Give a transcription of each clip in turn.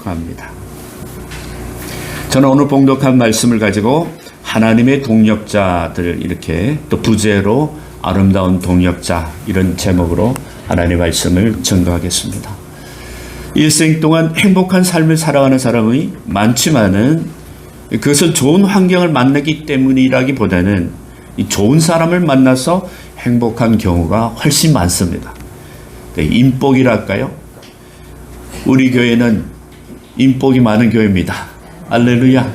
축원합니다. 저는 오늘 봉독한 말씀을 가지고 하나님의 동력자들, 이렇게 또 부제로 아름다운 동력자, 이런 제목으로 하나님의 말씀을 전거하겠습니다. 일생 동안 행복한 삶을 살아가는 사람이 많지만은 그것은 좋은 환경을 만나기 때문이라기보다는 이 좋은 사람을 만나서 행복한 경우가 훨씬 많습니다. 인복이랄까요? 우리 교회는 인복이 많은 교회입니다. 할렐루야.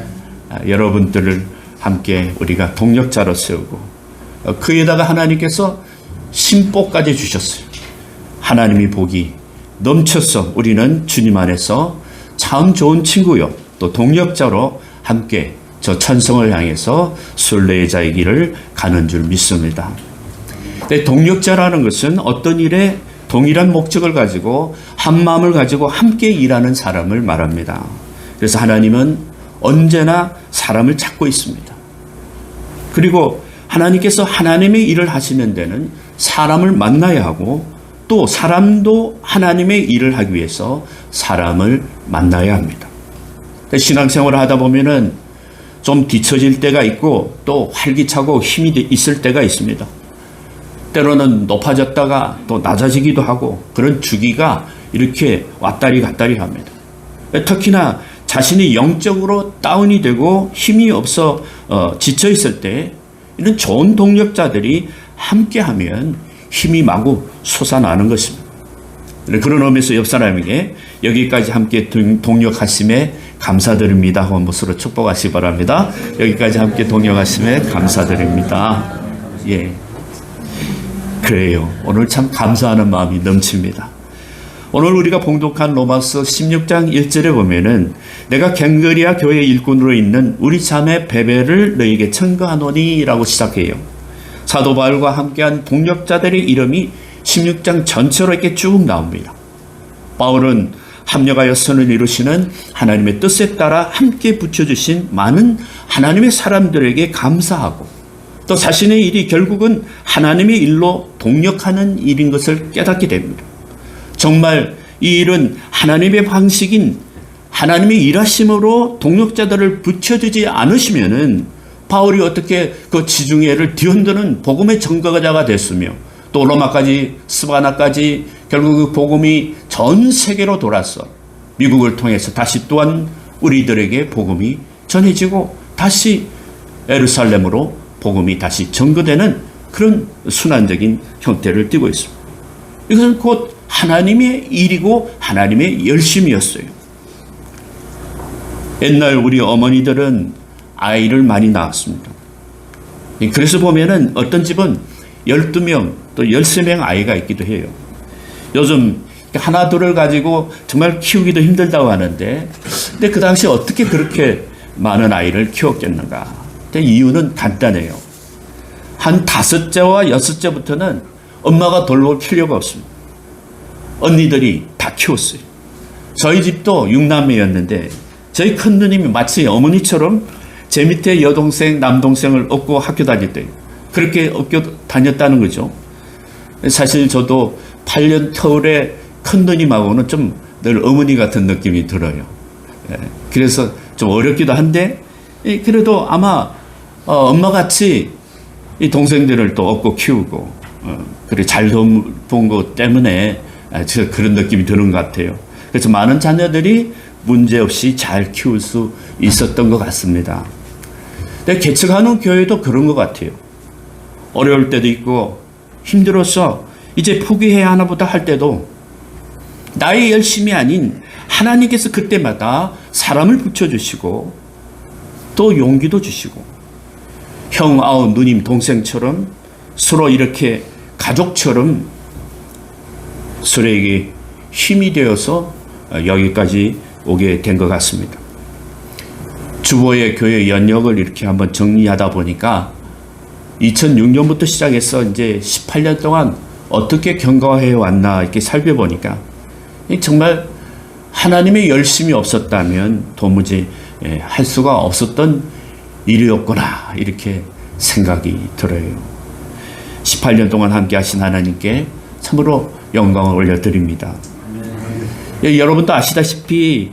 여러분들을 함께 우리가 동력자로 세우고 그에다가 하나님께서 신복까지 주셨어요. 하나님이 복이 넘쳐서 우리는 주님 안에서 참 좋은 친구요, 또 동력자로 함께 저 천성을 향해서 순례자의 길을 가는 줄 믿습니다. 동력자라는 것은 어떤 일에 동일한 목적을 가지고 한 마음을 가지고 함께 일하는 사람을 말합니다. 그래서 하나님은 언제나 사람을 찾고 있습니다. 그리고 하나님께서 하나님의 일을 하시는 데는 사람을 만나야 하고, 또 사람도 하나님의 일을 하기 위해서 사람을 만나야 합니다. 신앙생활을 하다 보면은 좀 뒤처질 때가 있고 또 활기차고 힘이 있을 때가 있습니다. 때로는 높아졌다가 또 낮아지기도 하고, 그런 주기가 이렇게 왔다리 갔다리 합니다. 특히나 자신이 영적으로 다운이 되고 힘이 없어 지쳐 있을 때 이런 좋은 동력자들이 함께하면 힘이 마구 솟아나는 것입니다. 그런 의미에서 옆 사람에게 여기까지 함께 동력하심에 감사드립니다 하고 한번으로 축복하시기 바랍니다. 여기까지 함께 동력하심에 감사드립니다. 예, 그래요. 오늘 참 감사하는 마음이 넘칩니다. 오늘 우리가 봉독한 로마서 16장 1절에 보면은 내가 갱거리아 교회 일꾼으로 있는 우리 자매 베베를 너에게 청구하노니 라고 시작해요. 사도 바울과 함께한 동력자들의 이름이 16장 전체로 이렇게 쭉 나옵니다. 바울은 합력하여 선을 이루시는 하나님의 뜻에 따라 함께 붙여주신 많은 하나님의 사람들에게 감사하고, 또 자신의 일이 결국은 하나님의 일로 동력하는 일인 것을 깨닫게 됩니다. 정말 이 일은 하나님의 방식인 하나님의 일하심으로 동력자들을 붙여주지 않으시면은 바울이 어떻게 그 지중해를 뒤흔드는 복음의 전거자가 됐으며, 또 로마까지 스바나까지 결국 그 복음이 전 세계로 돌아서 미국을 통해서 다시 또한 우리들에게 복음이 전해지고 다시 예루살렘으로 복음이 다시 전거되는 그런 순환적인 형태를 띠고 있습니다. 이것은 곧 하나님의 일이고 하나님의 열심이었어요. 옛날 우리 어머니들은 아이를 많이 낳았습니다. 그래서 보면은 어떤 집은 12명 또 13명 아이가 있기도 해요. 요즘 하나 둘을 가지고 정말 키우기도 힘들다고 하는데, 근데 그 당시 어떻게 그렇게 많은 아이를 키웠겠는가? 이유는 간단해요. 한 5째와 6째부터는 엄마가 돌볼 필요가 없습니다. 언니들이 다 키웠어요. 저희 집도 6남매였는데 저희 큰 누님이 마치 어머니처럼 제 밑에 여동생, 남동생을 업고 학교 다닐 때 그렇게 업고 다녔다는 거죠. 사실 저도 8년 터울에 큰 누님하고는 좀 늘 어머니 같은 느낌이 들어요. 그래서 좀 어렵기도 한데, 그래도 아마 엄마같이 이 동생들을 또 업고 키우고 그리고 잘 본 것 때문에 그런 느낌이 드는 것 같아요. 그래서 많은 자녀들이 문제없이 잘 키울 수 있었던 것 같습니다. 근데 개척하는 교회도 그런 것 같아요. 어려울 때도 있고 힘들어서 이제 포기해야 하나 보다 할 때도 나의 열심이 아닌 하나님께서 그때마다 사람을 붙여주시고 또 용기도 주시고, 형, 아우, 누님, 동생처럼 서로 이렇게 가족처럼 서로에게 힘이 되어서 여기까지 오게 된 것 같습니다. 주보의 교회 연역을 이렇게 한번 정리하다 보니까 2006년부터 시작해서 이제 18년 동안 어떻게 경과해 왔나 이렇게 살펴보니까 정말 하나님의 열심이 없었다면 도무지 할 수가 없었던 일이었구나, 이렇게 생각이 들어요. 18년 동안 함께 하신 하나님께 참으로 영광을 올려드립니다. 여러분도 아시다시피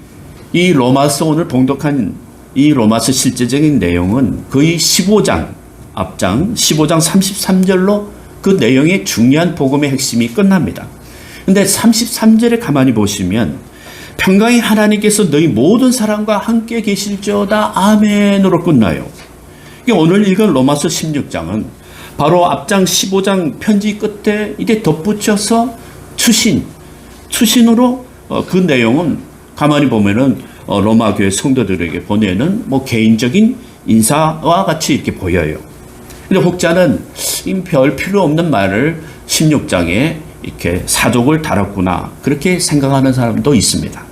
이 로마서 오늘 봉독한 이 로마서 실제적인 내용은 거의 15장, 앞장 15장 33절로 그 내용의 중요한 복음의 핵심이 끝납니다. 근데 33절에 가만히 보시면 평강의 하나님께서 너희 모든 사람과 함께 계실지어다 아멘으로 끝나요. 오늘 읽은 로마서 16장은 바로 앞장 15장 편지 끝에 이제 덧붙여서 추신으로 그 내용은 가만히 보면은 로마 교회 성도들에게 보내는 뭐 개인적인 인사와 같이 이렇게 보여요. 근데 혹자는 별 필요 없는 말을 16장에 이렇게 사족을 달았구나 그렇게 생각하는 사람도 있습니다.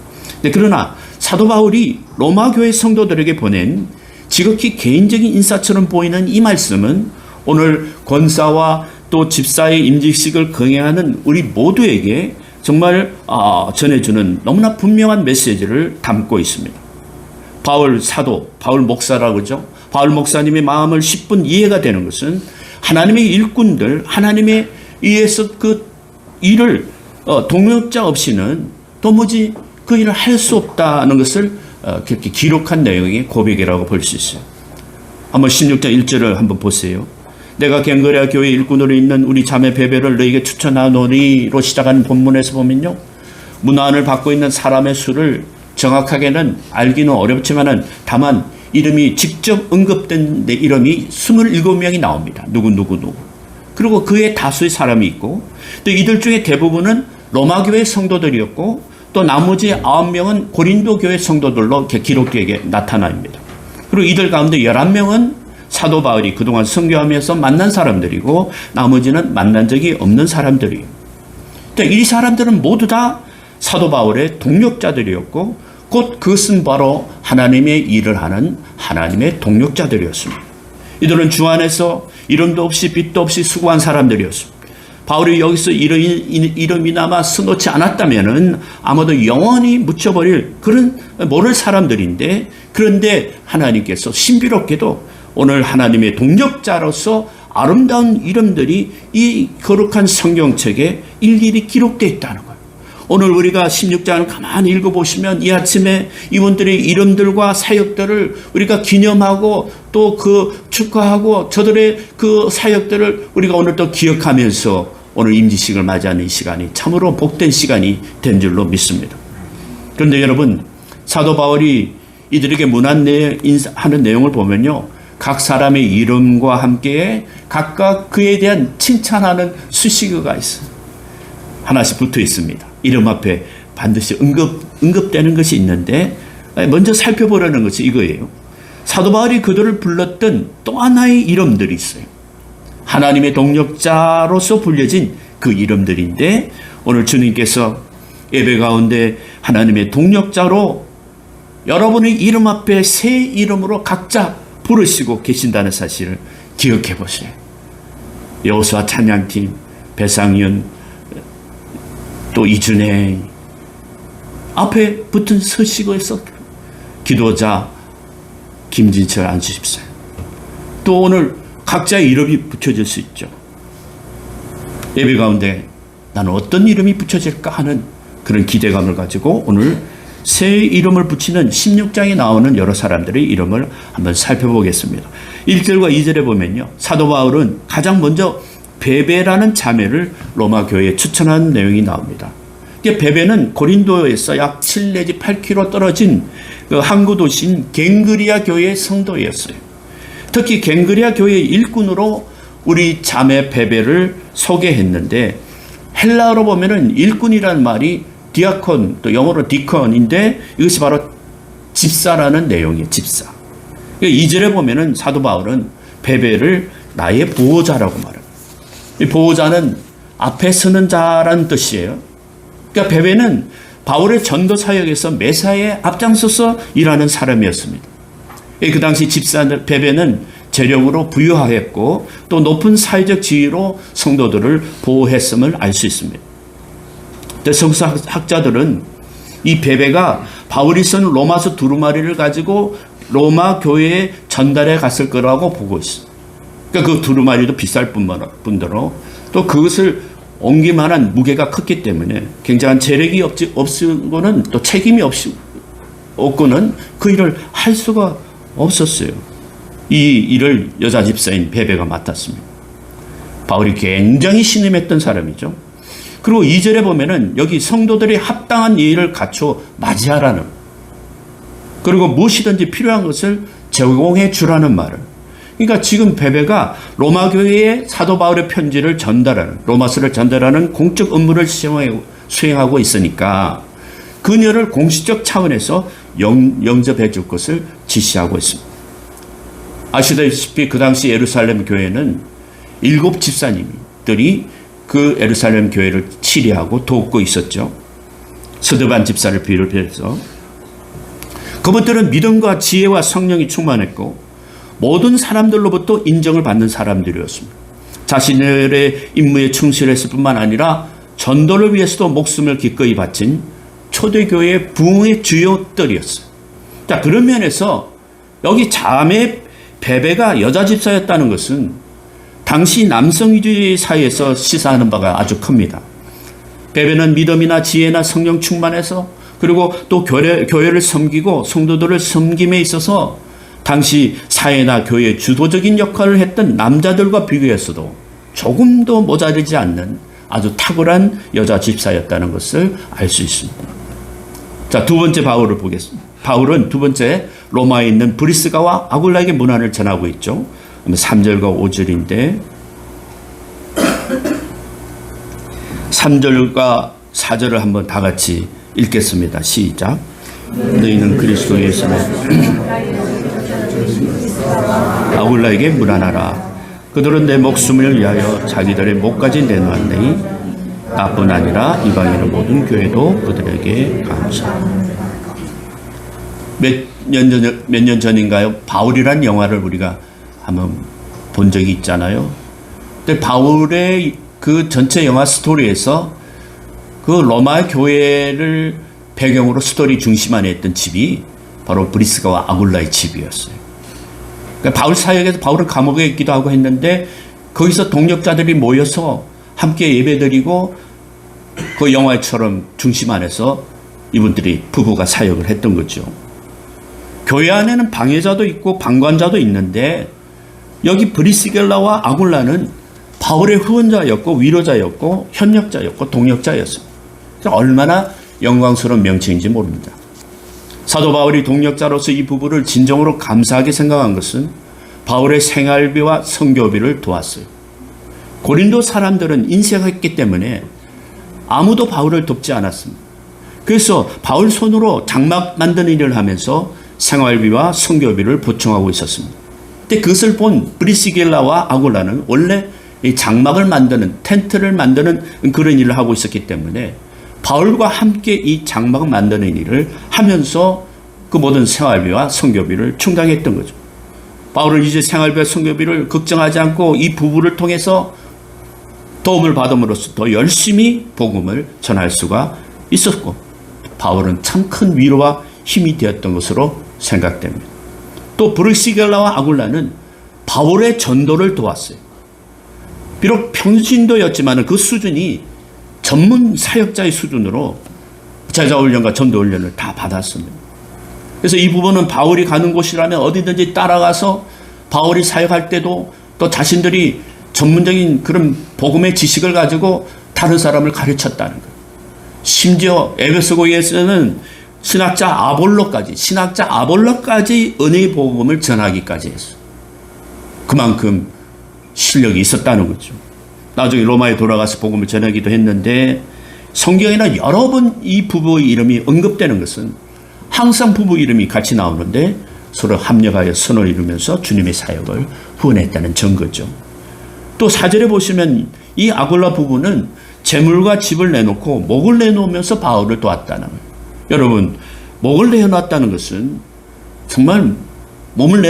그러나 사도 바울이 로마 교회 성도들에게 보낸 지극히 개인적인 인사처럼 보이는 이 말씀은 오늘 권사와 또 집사의 임직식을 거행하는 우리 모두에게 정말 전해주는 너무나 분명한 메시지를 담고 있습니다. 바울 사도, 바울 목사라고 그러죠. 바울 목사님의 마음을 10분 이해가 되는 것은 하나님의 일꾼들, 하나님의 의해서 그 일을 동역자 없이는 도무지 그 일을 할 수 없다는 것을 그렇게 기록한 내용의 고백이라고 볼 수 있어요. 한번 16장 1절을 한번 보세요. 내가 갱거레아 교회 일꾼으로 있는 우리 자매 베베를 너에게 추천하노니로 시작하는 본문에서 보면요. 문안을 받고 있는 사람의 수를 정확하게는 알기는 어렵지만은 다만 이름이 직접 언급된 내 이름이 27명이 나옵니다. 누구. 그리고 그의 다수의 사람이 있고 또 이들 중에 대부분은 로마 교회 성도들이었고 또 나머지 9명은 고린도 교회 성도들로 이렇게 기록되게 나타납니다. 그리고 이들 가운데 11명은 사도 바울이 그동안 선교하면서 만난 사람들이고 나머지는 만난 적이 없는 사람들이에요. 이 사람들은 모두 다 사도 바울의 동력자들이었고 곧 그것은 바로 하나님의 일을 하는 하나님의 동력자들이었습니다. 이들은 주 안에서 이름도 없이 빛도 없이 수고한 사람들이었습니다. 바울이 여기서 이름이나마 써놓지 않았다면 아마도 영원히 묻혀버릴 그런 모를 사람들인데 그런데 하나님께서 신비롭게도 오늘 하나님의 동력자로서 아름다운 이름들이 이 거룩한 성경책에 일일이 기록되어 있다는 거예요. 오늘 우리가 16장을 가만히 읽어보시면 이 아침에 이분들의 이름들과 사역들을 우리가 기념하고 또 그 축하하고 저들의 그 사역들을 우리가 오늘 또 기억하면서 오늘 임지식을 맞이하는 이 시간이 참으로 복된 시간이 된 줄로 믿습니다. 그런데 여러분 사도 바울이 이들에게 문안하는 내용을 보면요. 각 사람의 이름과 함께 각각 그에 대한 칭찬하는 수식어가 있어요. 하나씩 붙어 있습니다. 이름 앞에 반드시 언급되는 것이 있는데 먼저 살펴보려는 것이 이거예요. 사도 바울이 그들을 불렀던 또 하나의 이름들이 있어요. 하나님의 동력자로서 불려진 그 이름들인데 오늘 주님께서 예배 가운데 하나님의 동력자로 여러분의 이름 앞에 새 이름으로 각자 부르시고 계신다는 사실을 기억해 보세요. 여호수아 찬양팀, 배상윤, 또 이준혜 앞에 붙은 서식어에서 기도자 김진철 안수집사 또 오늘 각자의 이름이 붙여질 수 있죠. 예배 가운데 나는 어떤 이름이 붙여질까 하는 그런 기대감을 가지고 오늘 새 이름을 붙이는 16장에 나오는 여러 사람들의 이름을 한번 살펴보겠습니다. 1절과 2절에 보면요. 사도 바울은 가장 먼저 베베라는 자매를 로마 교회에 추천하는 내용이 나옵니다. 베베는 고린도에서 약 7 내지 8km 떨어진 그 항구 도시인 갱그리아 교회의 성도였어요. 특히 갱그리아 교회의 일꾼으로 우리 자매 베베를 소개했는데 헬라어로 보면은 일꾼이라는 말이 디아콘, 또 영어로 디컨인데 이것이 바로 집사라는 내용이에요. 집사. 2절에 보면은 사도 바울은 베베를 나의 보호자라고 말해요. 이 보호자는 앞에 서는 자라는 뜻이에요. 그러니까 베베는 바울의 전도 사역에서 매사에 앞장서서 일하는 사람이었습니다. 그 당시 집사 베베는 재력으로 부유하였고 또 높은 사회적 지위로 성도들을 보호했음을 알 수 있습니다. 성서학자들은 이 베베가 바울이 쓴 로마서 두루마리를 가지고 로마 교회에 전달해 갔을 거라고 보고 있습니다. 그러니까 그 두루마리도 비쌀 뿐더러 또 그것을 옮기만한 무게가 컸기 때문에 굉장한 재력이 없으고는 또 책임이 없이 없고는 그 일을 할 수가 없었어요. 이 일을 여자 집사인 베베가 맡았습니다. 바울이 굉장히 신임했던 사람이죠. 그리고 2절에 보면은 여기 성도들이 합당한 예의를 갖춰 맞이하라는, 그리고 무엇이든지 필요한 것을 제공해 주라는 말을. 그러니까 지금 베베가 로마 교회에 사도 바울의 편지를 전달하는, 로마서를 전달하는 공적 업무를 수행하고 있으니까 그녀를 공식적 차원에서 영접해 줄 것을 지시하고 있습니다. 아시다시피 그 당시 예루살렘 교회는 7 집사님들이 그 예루살렘 교회를 치리하고 돕고 있었죠. 스데반 집사를 비롯해서 그분들은 믿음과 지혜와 성령이 충만했고 모든 사람들로부터 인정을 받는 사람들이었습니다. 자신들의 임무에 충실했을 뿐만 아니라 전도를 위해서도 목숨을 기꺼이 바친 초대교회의 부흥의 주요들이었어요. 자, 그런 면에서 여기 자매 베베가 여자 집사였다는 것은 당시 남성주의 사회에서 시사하는 바가 아주 큽니다. 베베는 믿음이나 지혜나 성령 충만해서, 그리고 또 교회를 섬기고 성도들을 섬김에 있어서 당시 사회나 교회의 주도적인 역할을 했던 남자들과 비교해서도 조금도 모자르지 않는 아주 탁월한 여자 집사였다는 것을 알 수 있습니다. 자, 두 번째 바울을 보겠습니다. 바울은 두 번째 로마에 있는 브리스가와 아굴라에게 문안을 전하고 있죠. 3절과 5절인데 3절과 4절을 한번 다 같이 읽겠습니다. 시작. 너희는 그리스도 예수를 아굴라에게 문안하라. 그들은 내 목숨을 위하여 자기들의 목까지 내놓았느니 나뿐 아니라 이방인의 모든 교회도 그들에게 감사하라. 몇 년 전인가요? 바울이란 영화를 우리가 한번 본 적이 있잖아요. 근데 바울의 그 전체 영화 스토리에서 그 로마 교회를 배경으로 스토리 중심 안에 있던 집이 바로 브리스가와 아굴라의 집이었어요. 그러니까 바울 사역에서 바울은 감옥에 있기도 하고 했는데 거기서 동력자들이 모여서 함께 예배드리고 그 영화처럼 중심 안에서 이분들이 부부가 사역을 했던 거죠. 교회 안에는 방해자도 있고 방관자도 있는데 여기 브리스길라와 아굴라는 바울의 후원자였고 위로자였고 협력자였고 동력자였습니다. 얼마나 영광스러운 명칭인지 모릅니다. 사도 바울이 동력자로서 이 부부를 진정으로 감사하게 생각한 것은 바울의 생활비와 선교비를 도왔어요. 고린도 사람들은 인색했기 때문에 아무도 바울을 돕지 않았습니다. 그래서 바울 손으로 장막 만드는 일을 하면서 생활비와 선교비를 보충하고 있었습니다. 근데 그것을 본 브리스길라와 아굴라는 원래 이 장막을 만드는, 텐트를 만드는 그런 일을 하고 있었기 때문에 바울과 함께 이 장막을 만드는 일을 하면서 그 모든 생활비와 선교비를 충당했던 거죠. 바울은 이제 생활비와 선교비를 걱정하지 않고 이 부부를 통해서 도움을 받음으로써 더 열심히 복음을 전할 수가 있었고, 바울은 참 큰 위로와 힘이 되었던 것으로 생각됩니다. 또 브리스길라와 아굴라는 바울의 전도를 도왔어요. 비록 평신도였지만 그 수준이 전문 사역자의 수준으로 제자훈련과 전도훈련을 다 받았습니다. 그래서 이 부분은 바울이 가는 곳이라면 어디든지 따라가서 바울이 사역할 때도 또 자신들이 전문적인 그런 복음의 지식을 가지고 다른 사람을 가르쳤다는 거예요. 심지어 에베소서에서는 신학자 아볼로까지 은혜의 복음을 전하기까지 했어요. 그만큼 실력이 있었다는 거죠. 나중에 로마에 돌아가서 복음을 전하기도 했는데 성경에는 여러 번 이 부부의 이름이 언급되는 것은 항상 부부 이름이 같이 나오는데 서로 합력하여 선을 이루면서 주님의 사역을 후원했다는 증거죠. 또 4절에 보시면 이 아굴라 부부는 재물과 집을 내놓고 목을 내놓으면서 바울을 도왔다는 거예요. 여러분, 목을 내어놨다는 것은 정말 몸을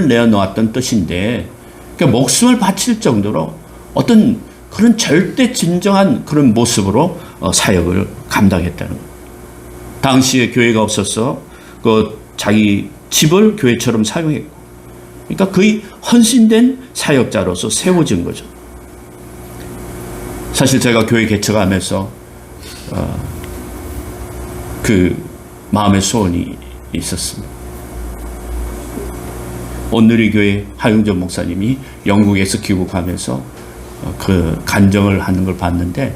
내어놓았던 뜻인데, 그러니까 목숨을 바칠 정도로 어떤 그런 절대 진정한 그런 모습으로 사역을 감당했다는 거예요. 당시에 교회가 없어서 그 자기 집을 교회처럼 사용했고, 그러니까 거의 헌신된 사역자로서 세워진 거죠. 사실 제가 교회 개척하면서 그 마음의 소원이 있었습니다. 온누리교회 하용전 목사님이 영국에서 귀국하면서 그 간증을 하는 걸 봤는데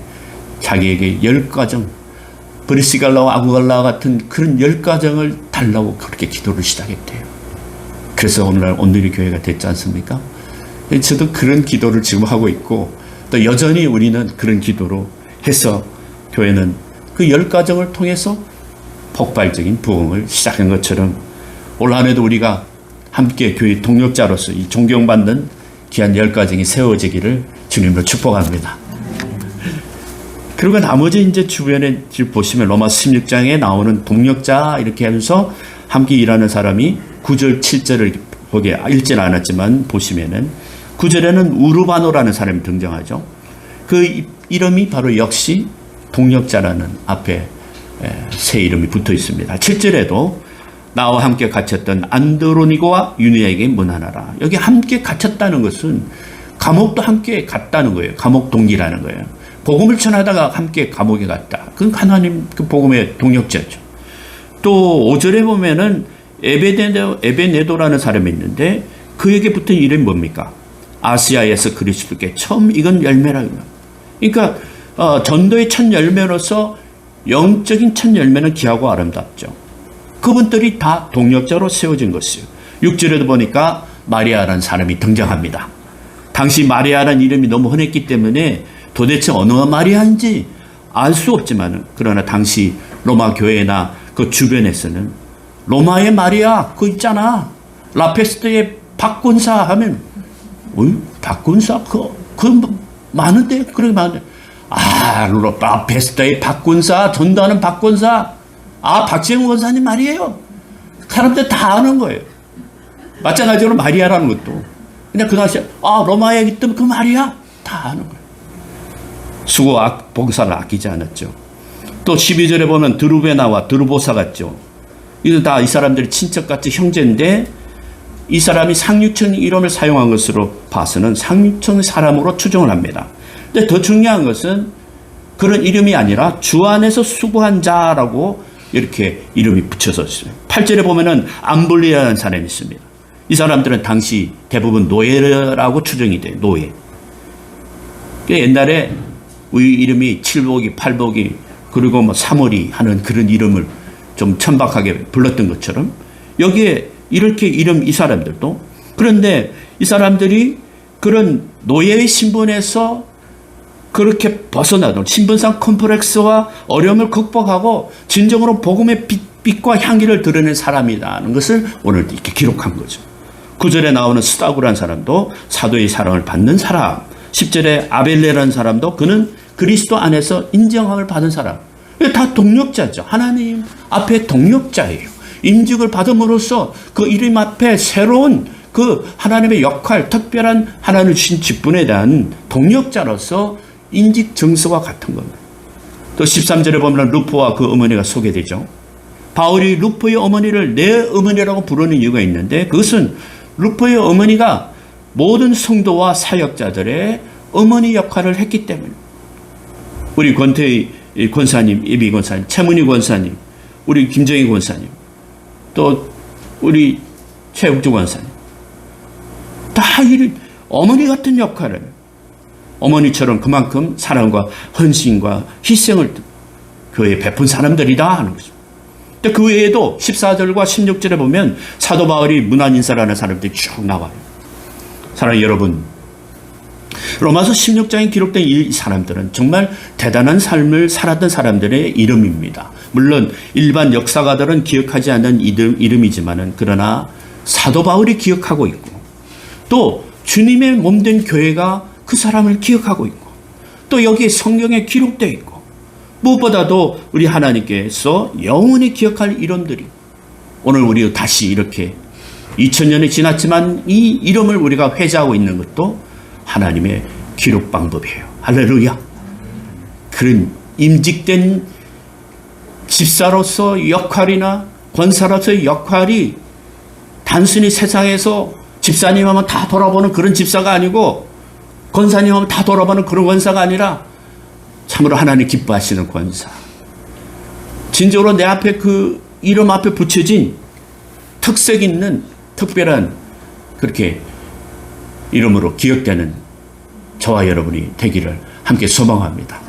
자기에게 10가정, 브리시갈라와 아구갈라와 같은 그런 10가정을 달라고 그렇게 기도를 시작했대요. 그래서 오늘날 온누리교회가 됐지 않습니까? 저도 그런 기도를 지금 하고 있고 또 여전히 우리는 그런 기도로 해서 교회는 그 10가정을 통해서 폭발적인 부흥을 시작한 것처럼 올 한 해도 우리가 함께 교회 동력자로서 이 존경받는 귀한 10가정이 세워지기를 주님으로 축복합니다. 그리고 나머지 이제 주변에 보시면 로마서 16장에 나오는 동력자 이렇게 하면서 함께 일하는 사람이 9절, 7절을 보게 읽지는 않았지만 보시면은 9절에는 우르바노라는 사람이 등장하죠. 그 이름이 바로 역시 동력자라는 앞에 새 이름이 붙어 있습니다. 7절에도 나와 함께 갇혔던 안드로니고와 유니아에게 문안하라. 여기 함께 갇혔다는 것은 감옥도 함께 갔다는 거예요. 감옥 동기라는 거예요. 복음을 전하다가 함께 감옥에 갔다. 그건 하나님 그 복음의 동력자죠. 또 5절에 보면은 에베네도라는 사람이 있는데 그에게 붙은 이름이 뭡니까? 아시아에서 그리스도께 처음 익은 열매라는 거예요. 그러니까 전도의 첫 열매로서 영적인 첫 열매는 귀하고 아름답죠. 그분들이 다 동력자로 세워진 것이에요. 6절에도 보니까 마리아라는 사람이 등장합니다. 당시 마리아라는 이름이 너무 흔했기 때문에 도대체 어느 마리아인지 알 수 없지만 그러나 당시 로마 교회나 그 주변에서는 로마의 마리아 그거 있잖아. 라페스트의 박군사 하면 박군사 그 많은데 그렇게 많은데 라페스트의 박군사 전도하는 박군사 박재웅 권사님 말이에요. 사람들 다 아는 거예요. 마찬가지로 마리아라는 것도 그냥 그 당시에 로마에 있던 그 마리아 다 아는 거예요. 수고 봉사를 아끼지 않았죠. 또 12절에 보면 드루베나와 드루보사 같죠. 이들 다 이 사람들이 친척같이 형제인데 이 사람이 상류층 이름을 사용한 것으로 봐서는 상류층 사람으로 추정을 합니다. 근데 더 중요한 것은 그런 이름이 아니라 주 안에서 수고한 자라고 이렇게 이름이 붙여서 있습니다. 8절에 보면은 암블리아라는 사람이 있습니다. 이 사람들은 당시 대부분 노예라고 추정이 돼요. 노예. 옛날에 우리 이름이 칠복이, 팔복이, 그리고 뭐 사월이 하는 그런 이름을 좀 천박하게 불렀던 것처럼 여기에 이렇게 이 사람들도 그런데 이 사람들이 그런 노예의 신분에서 그렇게 벗어나도 신분상 컴플렉스와 어려움을 극복하고 진정으로 복음의 빛과 향기를 드러낸 사람이라는 것을 오늘 이렇게 기록한 거죠. 9절에 나오는 스다구라는 사람도 사도의 사랑을 받는 사람, 10절에 아벨레라는 사람도 그는 그리스도 안에서 인정함을 받은 사람. 다 동력자죠. 하나님 앞에 동력자예요. 임직을 받음으로써 그 이름 앞에 새로운 그 하나님의 역할, 특별한 하나님을 주신 직분에 대한 동력자로서 인직 정서와 같은 겁니다. 또 13절에 보면 루포와 그 어머니가 소개되죠. 바울이 루포의 어머니를 내 어머니라고 부르는 이유가 있는데 그것은 루포의 어머니가 모든 성도와 사역자들의 어머니 역할을 했기 때문에 우리 권태희 권사님, 이비 권사님, 최문희 권사님, 우리 김정희 권사님, 또 우리 최욱주 권사님 다 이 어머니 같은 역할을 어머니처럼 그만큼 사랑과 헌신과 희생을 교회에 베푼 사람들이다 하는 거죠. 근데 그 외에도 14절과 16절에 보면 사도 바울이 문안 인사라는 사람들이 쭉 나와요. 사랑하는 여러분, 로마서 16장에 기록된 이 사람들은 정말 대단한 삶을 살았던 사람들의 이름입니다. 물론 일반 역사가들은 기억하지 않는 이름이지만은 그러나 사도 바울이 기억하고 있고 또 주님의 몸된 교회가 그 사람을 기억하고 있고 또 여기에 성경에 기록되어 있고 무엇보다도 우리 하나님께서 영원히 기억할 이름들이 오늘 우리 다시 이렇게 2000년이 지났지만 이 이름을 우리가 회자하고 있는 것도 하나님의 기록 방법이에요. 할렐루야. 그런 임직된 집사로서 역할이나 권사로서의 역할이 단순히 세상에서 집사님 하면 다 돌아보는 그런 집사가 아니고 권사님 하면 다 돌아보는 그런 권사가 아니라 참으로 하나님 기뻐하시는 권사. 진정으로 내 앞에 그 이름 앞에 붙여진 특색 있는 특별한 그렇게 이름으로 기억되는 저와 여러분이 되기를 함께 소망합니다.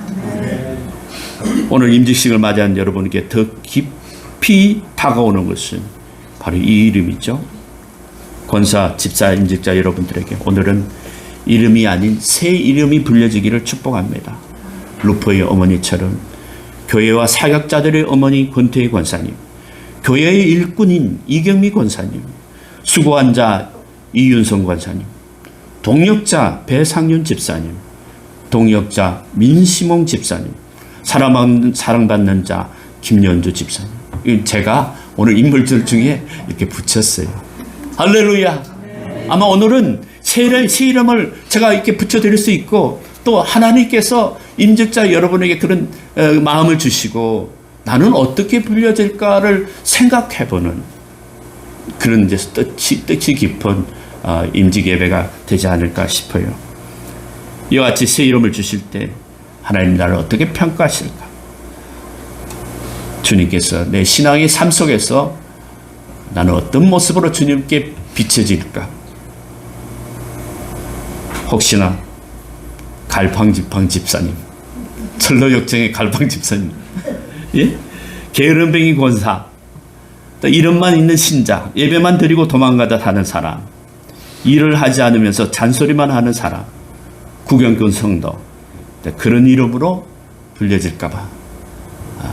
오늘 임직식을 맞이한 여러분에게 더 깊이 다가오는 것은 바로 이 이름이죠. 권사, 집사, 임직자 여러분들에게 오늘은 이름이 아닌 새 이름이 불려지기를 축복합니다. 루포의 어머니처럼 교회와 사역자들의 어머니 권태희 권사님, 교회의 일꾼인 이경미 권사님, 수고한 자 이윤성 권사님, 동역자 배상윤 집사님, 동역자 민시몽 집사님, 사랑받는 자 김연주 집사님. 제가 오늘 인물들 중에 이렇게 붙였어요. 할렐루야. 아마 오늘은 새 이름을 제가 이렇게 붙여드릴 수 있고 또 하나님께서 임직자 여러분에게 그런 마음을 주시고 나는 어떻게 불려질까를 생각해보는 그런 이제 뜻이 깊은 임직 예배가 되지 않을까 싶어요. 이와 같이 새 이름을 주실 때 하나님 나를 어떻게 평가하실까? 주님께서 내 신앙의 삶 속에서 나는 어떤 모습으로 주님께 비춰질까? 혹시나 갈팡지팡 집사님, 철로역정의 갈팡 집사님, 예? 게으름뱅이 권사, 또 이름만 있는 신자, 예배만 드리고 도망가다 하는 사람, 일을 하지 않으면서 잔소리만 하는 사람, 구경꾼 성도, 그런 이름으로 불려질까봐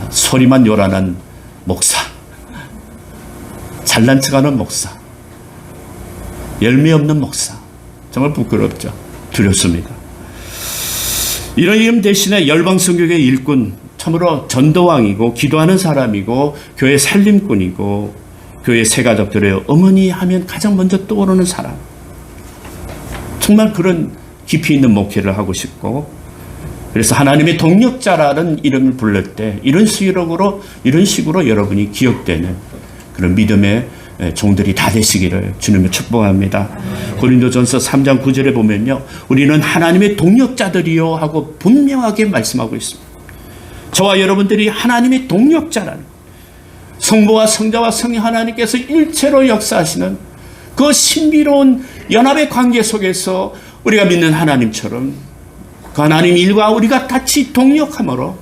소리만 요란한 목사, 잘난 척하는 목사, 열매 없는 목사, 정말 부끄럽죠. 두렵습니다. 이런 이름 대신에 열방성교회 일꾼, 참으로 전도왕이고 기도하는 사람이고 교회 살림꾼이고 교회 새가족들의 어머니 하면 가장 먼저 떠오르는 사람, 정말 그런 깊이 있는 목회를 하고 싶고, 그래서 하나님의 동력자라는 이름을 부를 때 이런 식으로 여러분이 기억되는 그런 믿음의 종들이 다 되시기를 주님을 축복합니다. 고린도전서 3장 9절에 보면요, 우리는 하나님의 동력자들이요 하고 분명하게 말씀하고 있습니다. 저와 여러분들이 하나님의 동력자라는, 성부와 성자와 성령 하나님께서 일체로 역사하시는 그 신비로운 연합의 관계 속에서 우리가 믿는 하나님처럼 그 하나님 일과 우리가 같이 동력함으로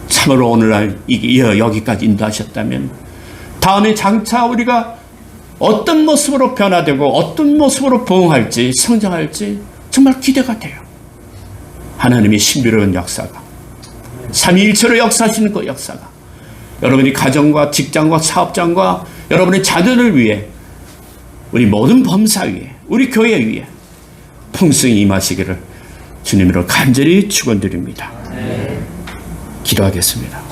참으로 오늘날 여기까지 인도하셨다면 다음에 장차 우리가 어떤 모습으로 변화되고 어떤 모습으로 부흥할지 성장할지 정말 기대가 돼요. 하나님의 신비로운 역사가, 삼위일체로 역사하시는 그 역사가 여러분이 가정과 직장과 사업장과 여러분의 자녀를 위해, 우리 모든 범사 위에, 우리 교회 위에 풍성히 임하시기를 주님으로 간절히 축원드립니다. 기도하겠습니다.